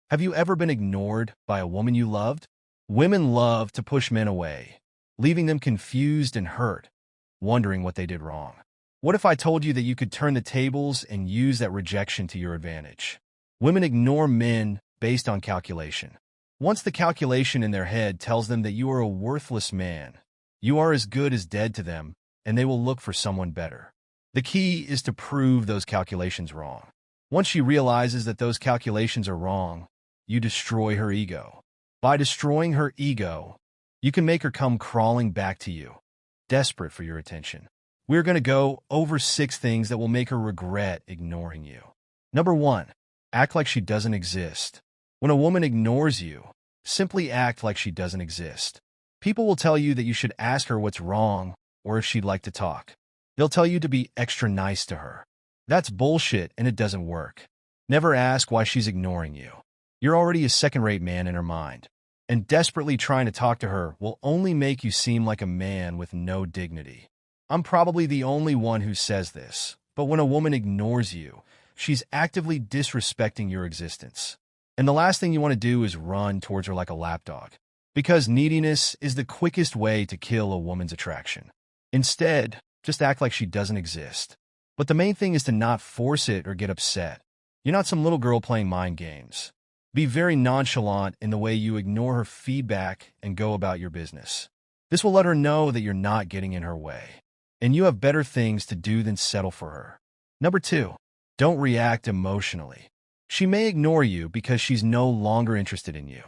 Have you ever been ignored by a woman you loved? Women love to push men away, leaving them confused and hurt, wondering what they did wrong. What if I told you that you could turn the tables and use that rejection to your advantage? Women ignore men based on calculation. Once the calculation in their head tells them that you are a worthless man, you are as good as dead to them, and they will look for someone better. The key is to prove those calculations wrong. Once she realizes that those calculations are wrong, you destroy her ego. By destroying her ego, you can make her come crawling back to you, desperate for your attention. We're going to go over 6 things that will make her regret ignoring you. Number 1, act like she doesn't exist. When a woman ignores you, simply act like she doesn't exist. People will tell you that you should ask her what's wrong or if she'd like to talk. They'll tell you to be extra nice to her. That's bullshit and it doesn't work. Never ask why she's ignoring you. You're already a second-rate man in her mind, and desperately trying to talk to her will only make you seem like a man with no dignity. I'm probably the only one who says this, but when a woman ignores you, she's actively disrespecting your existence. And the last thing you want to do is run towards her like a lapdog, because neediness is the quickest way to kill a woman's attraction. Instead, just act like she doesn't exist. But the main thing is to not force it or get upset. You're not some little girl playing mind games. Be very nonchalant in the way you ignore her feedback and go about your business. This will let her know that you're not getting in her way, and you have better things to do than settle for her. Number 2, don't react emotionally. She may ignore you because she's no longer interested in you,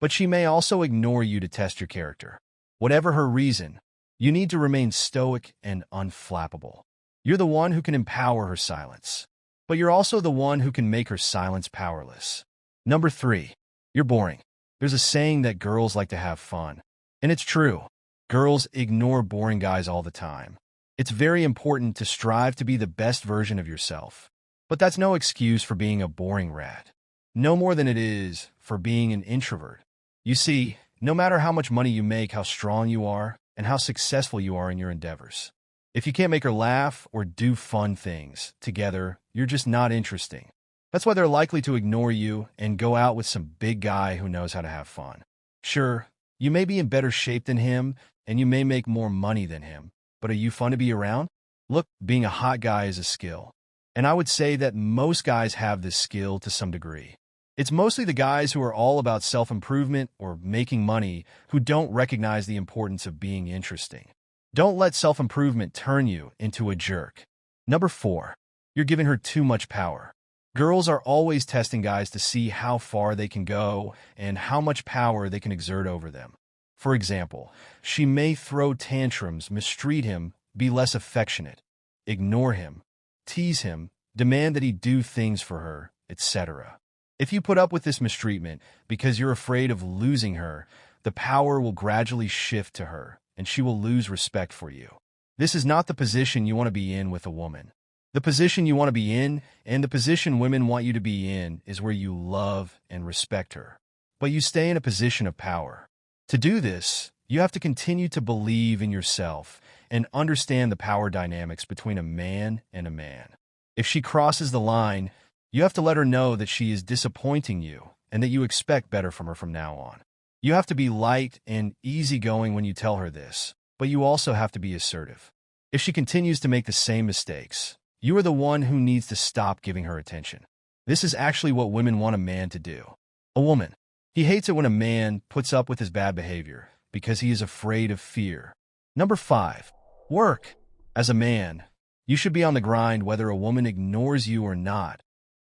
but she may also ignore you to test your character. Whatever her reason, you need to remain stoic and unflappable. You're the one who can empower her silence, but you're also the one who can make her silence powerless. Number 3, you're boring. There's a saying that girls like to have fun, and it's true. Girls ignore boring guys all the time. It's very important to strive to be the best version of yourself, but that's no excuse for being a boring rat. No more than it is for being an introvert. You see, no matter how much money you make, how strong you are, and how successful you are in your endeavors, if you can't make her laugh or do fun things together, you're just not interesting. That's why they're likely to ignore you and go out with some big guy who knows how to have fun. Sure, you may be in better shape than him, and you may make more money than him, but are you fun to be around? Look, being a hot guy is a skill, and I would say that most guys have this skill to some degree. It's mostly the guys who are all about self-improvement or making money who don't recognize the importance of being interesting. Don't let self-improvement turn you into a jerk. Number 4, you're giving her too much power. Girls are always testing guys to see how far they can go and how much power they can exert over them. For example, she may throw tantrums, mistreat him, be less affectionate, ignore him, tease him, demand that he do things for her, etc. If you put up with this mistreatment because you're afraid of losing her, the power will gradually shift to her, and she will lose respect for you. This is not the position you want to be in with a woman. The position you want to be in, and the position women want you to be in, is where you love and respect her, but you stay in a position of power. To do this, you have to continue to believe in yourself and understand the power dynamics between a man and a man. If she crosses the line, you have to let her know that she is disappointing you and that you expect better from her from now on. You have to be light and easygoing when you tell her this, but you also have to be assertive. If she continues to make the same mistakes, you are the one who needs to stop giving her attention. This is actually what women want a man to do. A woman. He hates it when a man puts up with his bad behavior because he is afraid of fear. Number 5, work. As a man, you should be on the grind whether a woman ignores you or not,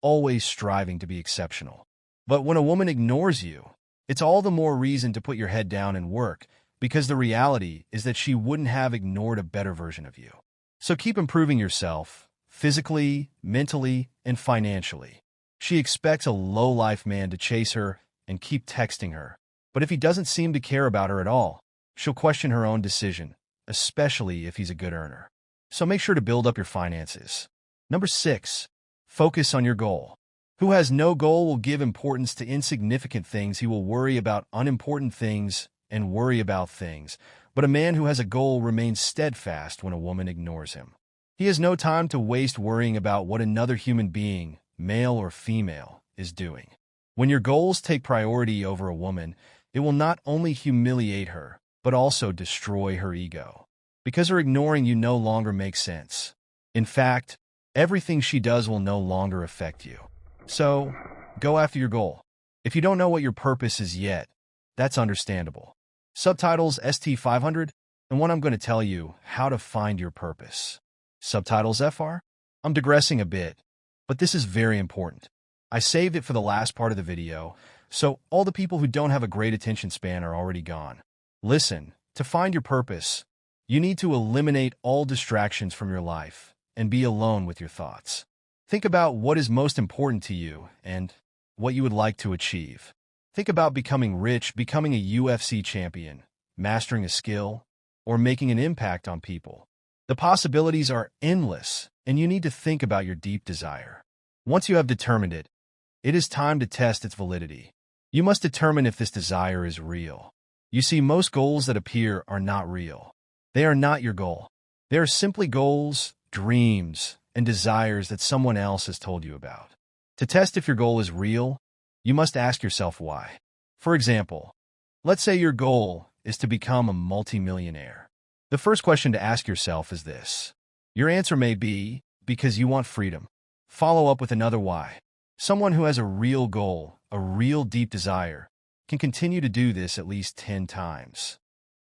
always striving to be exceptional. But when a woman ignores you, it's all the more reason to put your head down and work, because the reality is that she wouldn't have ignored a better version of you. So keep improving yourself, physically, mentally, and financially. She expects a low-life man to chase her and keep texting her, but if he doesn't seem to care about her at all, she'll question her own decision, especially if he's a good earner. So make sure to build up your finances. Number 6, focus on your goal. Who has no goal will give importance to insignificant things. He will worry about unimportant things and worry about things, but a man who has a goal remains steadfast when a woman ignores him. He has no time to waste worrying about what another human being, male or female, is doing. When your goals take priority over a woman, it will not only humiliate her, but also destroy her ego. Because her ignoring you no longer makes sense. In fact, everything she does will no longer affect you. So, go after your goal. If you don't know what your purpose is yet, that's understandable. Subtitles ST500, and what I'm going to tell you how to find your purpose. Subtitles FR? I'm digressing a bit, but this is very important. I saved it for the last part of the video, so all the people who don't have a great attention span are already gone. Listen, to find your purpose, you need to eliminate all distractions from your life and be alone with your thoughts. Think about what is most important to you and what you would like to achieve. Think about becoming rich, becoming a UFC champion, mastering a skill, or making an impact on people. The possibilities are endless, and you need to think about your deep desire. Once you have determined it, it is time to test its validity. You must determine if this desire is real. You see, most goals that appear are not real. They are not your goal. They are simply goals, dreams, and desires that someone else has told you about. To test if your goal is real, you must ask yourself why. For example, let's say your goal is to become a multimillionaire. The first question to ask yourself is this. Your answer may be, because you want freedom. Follow up with another why. Someone who has a real goal, a real deep desire, can continue to do this at least 10 times.